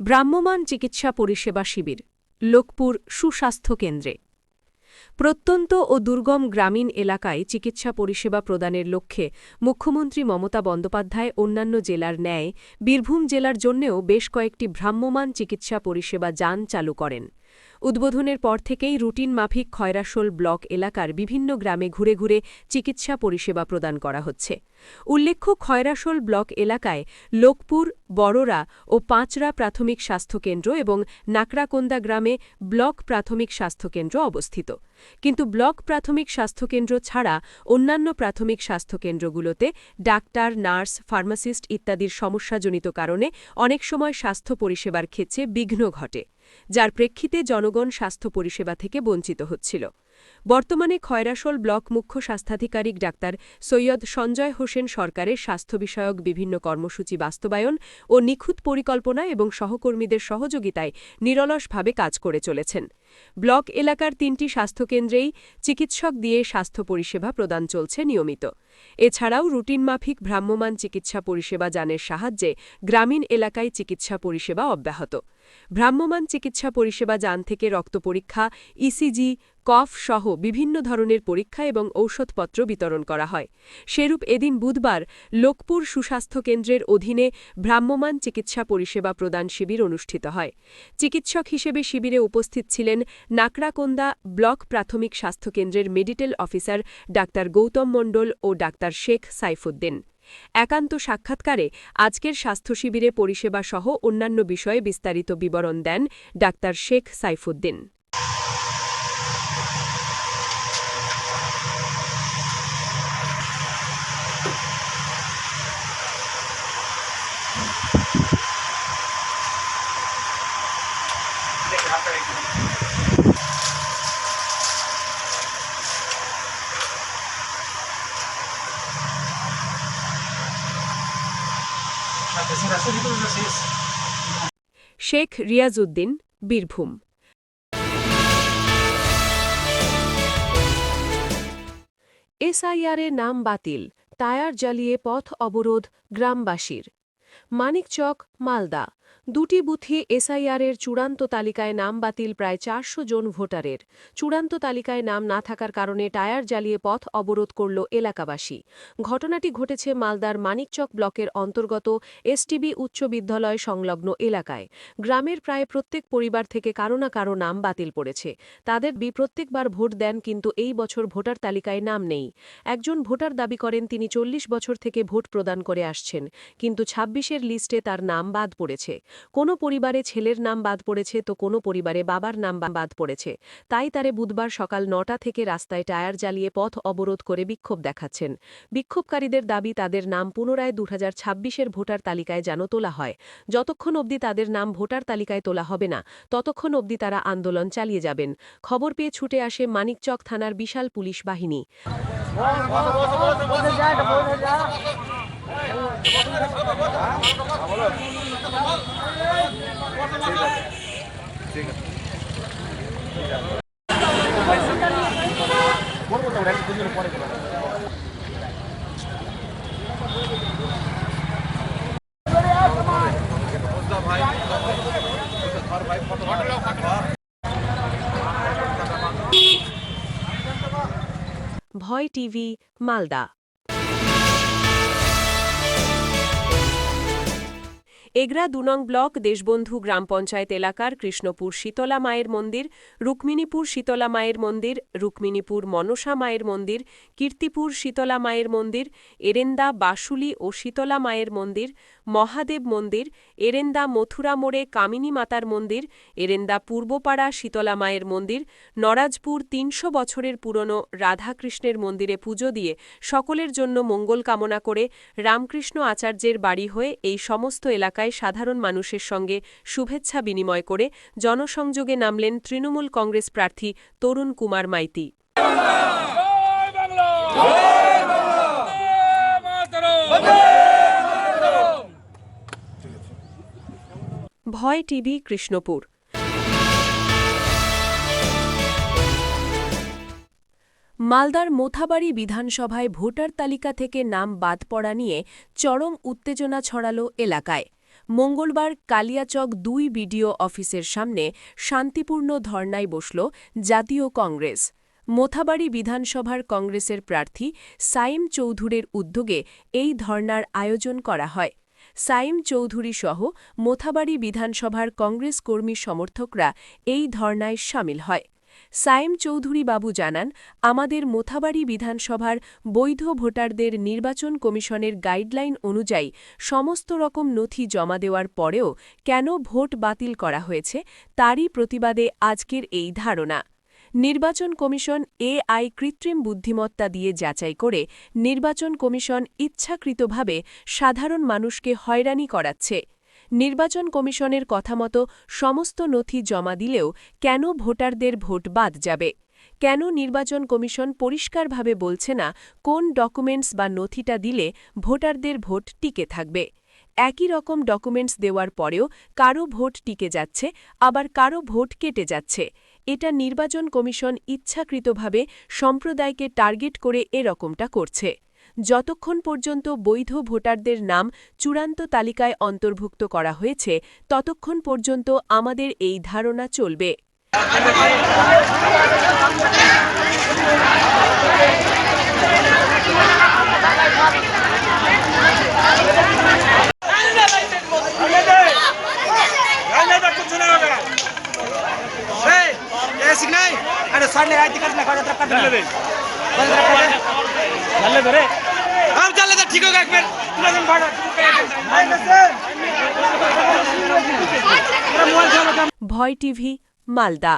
ভ্রাম্যমাণ চিকিৎসা পরিষেবা শিবির লোকপুর সুস্বাস্থ্য কেন্দ্রে প্রত্যন্ত ও দুর্গম গ্রামীণ এলাকায় চিকিৎসা পরিষেবা প্রদানের লক্ষ্যে মুখ্যমন্ত্রী মমতা বন্দ্যোপাধ্যায় অন্যান্য জেলার ন্যায় বীরভূম জেলার জন্যেও বেশ কয়েকটি ভ্রাম্যমাণ চিকিৎসা পরিষেবা যান চালু করেন। উদ্বোধনের পর থেকেই রুটিন মাফিক খয়রাশোল ব্লক এলাকার বিভিন্ন গ্রামে ঘুরে ঘুরে চিকিৎসা পরিষেবা প্রদান করা হচ্ছে। উল্লেখ্য, খয়রাশোল ব্লক এলাকায় লোকপুর, বড়রা ও পাঁচরা প্রাথমিক স্বাস্থ্যকেন্দ্র এবং নাকড়াকোন্দা গ্রামে ব্লক প্রাথমিক স্বাস্থ্যকেন্দ্র অবস্থিত। কিন্তু ব্লক প্রাথমিক স্বাস্থ্যকেন্দ্র ছাড়া অন্যান্য প্রাথমিক স্বাস্থ্যকেন্দ্রগুলোতে ডাক্তার, নার্স, ফার্মাসিস্ট ইত্যাদির সমস্যাজনিত কারণে অনেক সময় স্বাস্থ্য পরিষেবার ক্ষেত্রে বিঘ্ন ঘটে, যার প্রেক্ষিতে জনগণ স্বাস্থ্য পরিষেবা থেকে বঞ্চিত হচ্ছিল। বর্তমানে খয়রাশোল ব্লক মুখ্য স্বাস্থ্যাধিকারিক ডাক্তার সৈয়দ সঞ্জয় হোসেন সরকারের স্বাস্থ্য বিষয়ক বিভিন্ন কর্মসূচি বাস্তবায়ন ও নিখুঁত পরিকল্পনা এবং সহকর্মীদের সহযোগিতায় নিরলসভাবে কাজ করে চলেছেন। ব্লক এলাকার ৩টি স্বাস্থ্যকেন্দ্রেই চিকিৎসক দিয়ে স্বাস্থ্য পরিষেবা প্রদান চলছে নিয়মিত। এছাড়াও রুটিনমাফিক ভ্রাম্যমাণ চিকিৎসা পরিষেবা যানের সাহায্যে গ্রামীণ এলাকায় চিকিৎসা পরিষেবা অব্যাহত। ভ্রাম্যমাণ চিকিৎসা পরিষেবা যান থেকে রক্ত পরীক্ষা, ইসিজি, কফ সহ বিভিন্ন ধরনের পরীক্ষা এবং ঔষধপত্র বিতরণ করা হয়। সেরূপ এদিন বুধবার লোকপুর সুস্বাস্থ্য কেন্দ্রের অধীনে ভ্রাম্যমাণ চিকিৎসা পরিষেবা প্রদান শিবির অনুষ্ঠিত হয়। চিকিৎসক হিসেবে শিবিরে উপস্থিত ছিলেন নাকড়াকোন্দা ব্লক প্রাথমিক স্বাস্থ্যকেন্দ্রের মেডিকেল অফিসার ডাক্তার গৌতম মণ্ডল ও ডাক্তার শেখ সাইফুদ্দিন। একান্ত সাক্ষাৎকারে আজকের স্বাস্থ্য শিবিরে পরিষেবা সহ অন্যান্য বিষয়ে বিস্তারিত বিবরণ দেন ডাক্তার শেখ সাইফুদ্দিন। শেখ রিয়াজউদ্দিন, বীরভূম। এসআইআরের নাম বাতিল, টায়ার জ্বালিয়ে পথ অবরোধ গ্রামবাসীর। মানিকচক, মালদা। দুটি বুথে এসআইআরের চূড়ান্ত তালিকায় নাম বাতিল প্রায় ৪০০ জন ভোটারের। চূড়ান্ত তালিকায় নাম না থাকার কারণে টায়ার জ্বালিয়ে পথ অবরোধ করল এলাকাবাসী। ঘটনাটি ঘটেছে মালদার মানিকচক ব্লকের অন্তর্গত এসটিবি উচ্চ বিদ্যালয় সংলগ্ন এলাকায়। গ্রামের প্রায় প্রত্যেক পরিবার থেকে কারো না কারো নাম বাতিল পড়েছে। তাদের প্রত্যেকবার ভোট দেন, কিন্তু এই বছর ভোটার তালিকায় নাম নেই। একজন ভোটার দাবি করেন তিনি ৪০ বছর থেকে ভোট প্রদান করে আসছেন, কিন্তু ২৬-এর লিস্টে তার নাম বাদ পড়েছে। কোনো পরিবারে ছেলের নাম বাদ পড়েছে তো কোনো পরিবারে বাবার নাম বাদ পড়েছে। তাই তারে বুধবার সকাল ৯টা থেকে রাস্তায় টায়ার জ্বালিয়ে পথ অবরোধ করে বিক্ষোভ দেখাচ্ছেন। বিক্ষোভকারীদের দাবি তাদের নাম পুনরায় ২০২৬-এর ভোটার তালিকায় যেন তোলা হয়। যতক্ষণ অবধি তাদের নাম ভোটার তালিকায় তোলা হবে না, ততক্ষণ অবধি তারা আন্দোলন চালিয়ে যাবেন। খবর পেয়ে ছুটে আসে মানিকচক থানার বিশাল পুলিশ বাহিনী। ভয় টিভি, মালদা। এগরা ২ নং ব্লক দেশবন্ধু গ্রাম পঞ্চায়েত এলাকার কৃষ্ণপুর শীতলা মায়ের মন্দির, রুক্মিণীপুর শীতলা মায়ের মন্দির, রুক্মিণীপুর মনসা মায়ের মন্দির, কীর্তিপুর শীতলা মায়ের মন্দির, এরেন্দা বাসুলি ও শীতলা মায়ের মন্দির, মহাদেব মন্দির, এরেন্দা মথুরা মোড়ে কামিনী মাতার মন্দির, এরেন্দা পূর্বপাড়া শীতলা মায়ের মন্দির, নরাজপুর ৩০০ বছরের পুরনো রাধাকৃষ্ণের মন্দিরে পুজো দিয়ে সকলের জন্য মঙ্গল কামনা করে রামকৃষ্ণ আচার্যের বাড়ি হয়ে এই সমস্ত এলাকায় সাধারণ মানুষের সঙ্গে শুভেচ্ছা বিনিময় করে জনসংযোগে নামলেন তৃণমূল কংগ্রেস প্রার্থী তরুণ কুমার মাইতি। ভয় টিভি, কৃষ্ণপুর। মালদার মোথাবাড়ি বিধানসভায় ভোটার তালিকা থেকে নাম বাদ পড়া নিয়ে চরম উত্তেজনা ছড়াল এলাকায়। মঙ্গলবার কালিয়াচক ২ বিডিও অফিসের সামনে শান্তিপূর্ণ ধর্নায় বসল জাতীয় কংগ্রেস। মোথাবাড়ি বিধানসভার কংগ্রেসের প্রার্থী সাইম চৌধুরীর উদ্যোগে এই ধর্নার আয়োজন করা হয়। সাইম চৌধুরী সহ মোথাবাড়ি বিধানসভার কংগ্রেস কর্মী সমর্থকরা এই ধর্নায় সামিল হয়। সাইম চৌধুরী বাবু জানান, আমাদের মোথাবাড়ি বিধানসভার বৈধ ভোটারদের নির্বাচন কমিশনের গাইডলাইন অনুযায়ী সমস্ত রকম নথি জমা দেওয়ার পরেও কেন ভোট বাতিল করা হয়েছে তারই প্রতিবাদে আজকের এই ধারণা। নির্বাচন কমিশন এআই কৃত্রিম বুদ্ধিমত্তা দিয়ে যাচাই করে নির্বাচন কমিশন ইচ্ছাকৃতভাবে সাধারণ মানুষকে হয়রানি করাচ্ছে। নির্বাচন কমিশনের কথামতো সমস্ত নথি জমা দিলেও কেন ভোটারদের ভোট বাদ যাবে? কেন নির্বাচন কমিশন পরিষ্কারভাবে বলছে না কোন ডকুমেন্টস বা নথিটা দিলে ভোটারদের ভোট টিকে থাকবে? একই রকম ডকুমেন্টস দেওয়ার পরেও কারো ভোট টিকে যাচ্ছে, আবার কারো ভোট কেটে যাচ্ছে। এটা নির্বাচন কমিশন ইচ্ছাকৃতভাবে সম্প্রদায়কে টার্গেট করে এরকমটা করছে। যতক্ষণ পর্যন্ত বৈধ ভোটারদের নাম চূড়ান্ত তালিকায় অন্তর্ভুক্ত করা হয়েছে ততক্ষণ পর্যন্ত আমাদের এই ধারণা চলবে। ठीक होगा एक मिनट ভয় টিভি, মালদা।